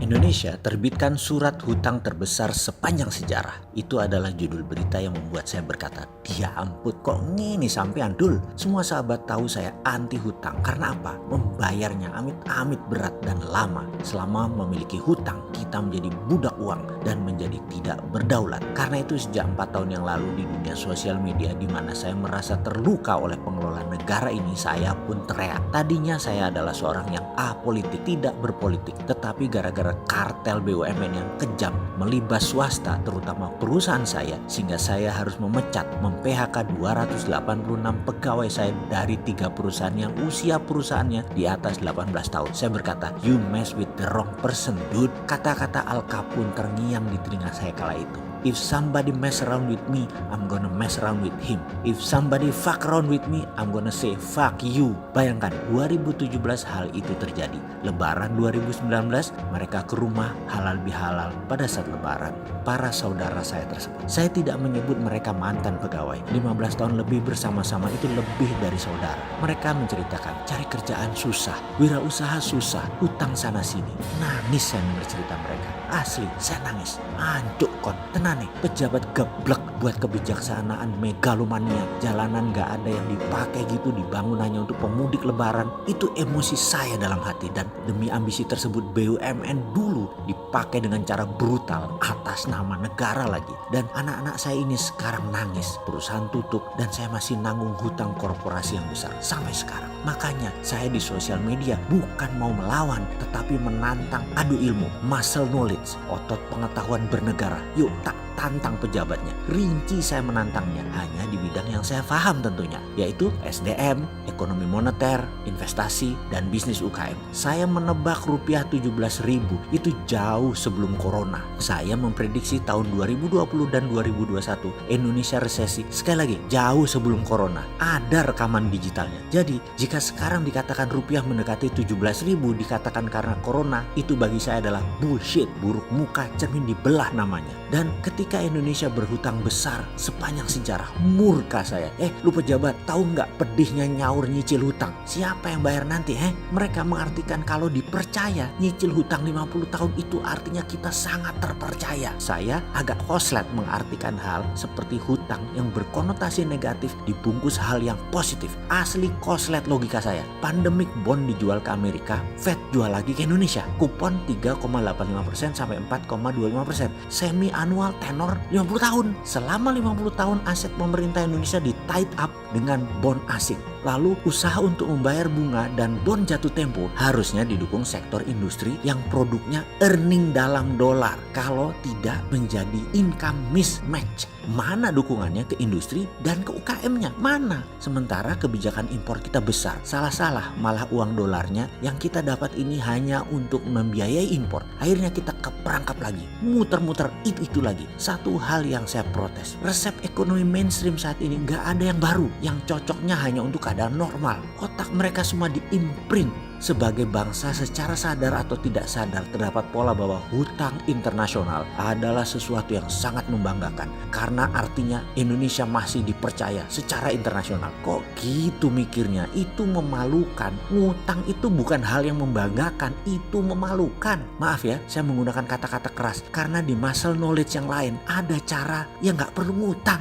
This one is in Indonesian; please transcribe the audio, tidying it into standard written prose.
Indonesia terbitkan surat hutang terbesar sepanjang sejarah. Itu adalah judul berita yang membuat saya berkata, "Ya ampun, kok ngini sampean Dul?" Semua sahabat tahu saya anti hutang. Karena apa? Membayarnya amit-amit berat dan lama. Selama memiliki hutang, kita menjadi budak uang dan menjadi tidak berdaulat. Karena itu sejak 4 tahun yang lalu di dunia sosial media di mana saya merasa terluka oleh pengelola negara ini, saya pun teriak. Tadinya saya adalah seorang yang apolitik, tidak berpolitik, tetapi gara-gara kartel BUMN yang kejam melibas swasta terutama perusahaan saya, sehingga saya harus memecat, mem-PHK 286 pegawai saya dari 3 perusahaan yang usia perusahaannya di atas 18 tahun. Saya berkata, "You mess with the wrong person, dude." Kata-kata Al Capone terngiang di telinga saya kala itu. If somebody mess around with me, I'm gonna mess around with him. If somebody fuck around with me, I'm gonna say fuck you. Bayangkan 2017 hal itu terjadi. Lebaran 2019 mereka ke rumah halal bihalal pada saat lebaran. Para saudara saya tersebut. Saya tidak menyebut mereka mantan pegawai. 15 tahun lebih bersama-sama itu lebih dari saudara. Mereka menceritakan cari kerjaan susah, wirausaha susah, hutang sana sini. Nangis saya mendengar cerita mereka. Asli, saya nangis. Ancuk kon, tenan nih, pejabat geblek buat kebijaksanaan megalomania. Jalanan gak ada yang dipakai gitu, dibangun hanya untuk pemudik lebaran. Itu emosi saya dalam hati, dan demi ambisi tersebut BUMN dulu dipakai dengan cara brutal atas nama negara lagi. Dan anak-anak saya ini sekarang nangis, perusahaan tutup, dan saya masih nanggung hutang korporasi yang besar sampai sekarang. Makanya saya di sosial media bukan mau melawan, tetapi menantang adu ilmu, muscle knowledge, otot pengetahuan bernegara. Yuk tak tantang pejabatnya. Rinci saya menantangnya hanya di bidang yang saya paham tentunya, yaitu SDM, ekonomi moneter, investasi, dan bisnis UKM. Saya menebak rupiah 17.000 itu jauh sebelum corona. Saya memprediksi tahun 2020 dan 2021 Indonesia resesi. Sekali lagi, jauh sebelum corona. Ada rekaman digitalnya. Jadi jika sekarang dikatakan rupiah mendekati 17.000 dikatakan karena corona, itu bagi saya adalah bullshit, buruk muka, cermin dibelah namanya. Dan ketika Indonesia berhutang besar sepanjang sejarah, murka saya. Lu pejabat, tahu nggak pedihnya nyaur nyicil hutang? Siapa yang bayar nanti? Mereka mengartikan kalau dipercaya nyicil hutang 50 tahun itu artinya kita sangat terpercaya. Saya agak koslet mengartikan hal seperti hutang yang berkonotasi negatif dibungkus hal yang positif. Asli koslet logika saya. Pandemic bond dijual ke Amerika, Fed jual lagi ke Indonesia. Kupon 3,85% sampai 4,25%. Semi annual tenor 50 tahun. Selama 50 tahun aset pemerintah Indonesia di tied up dengan bond asing. Lalu usaha untuk membayar bunga dan bond jatuh tempo harusnya didukung sektor industri yang produknya earning dalam dolar. Kalau tidak menjadi income mismatch. Mana dukungannya ke industri dan ke UKM-nya? Mana? Sementara kebijakan impor kita besar. Salah-salah, malah uang dolarnya yang kita dapat ini hanya untuk membiayai impor. Akhirnya kita keperangkap lagi. Muter-muter itu lagi. Satu hal yang saya protes. Resep ekonomi mainstream saat ini gak ada yang baru. Yang cocoknya hanya untuk keadaan normal. Otak mereka semua diimprint. Sebagai bangsa secara sadar atau tidak sadar terdapat pola bahwa hutang internasional adalah sesuatu yang sangat membanggakan. Karena artinya Indonesia masih dipercaya secara internasional. Kok gitu mikirnya? Itu memalukan. Ngutang itu bukan hal yang membanggakan, itu memalukan. Maaf ya, saya menggunakan kata-kata keras. Karena di muscle knowledge yang lain ada cara yang gak perlu ngutang.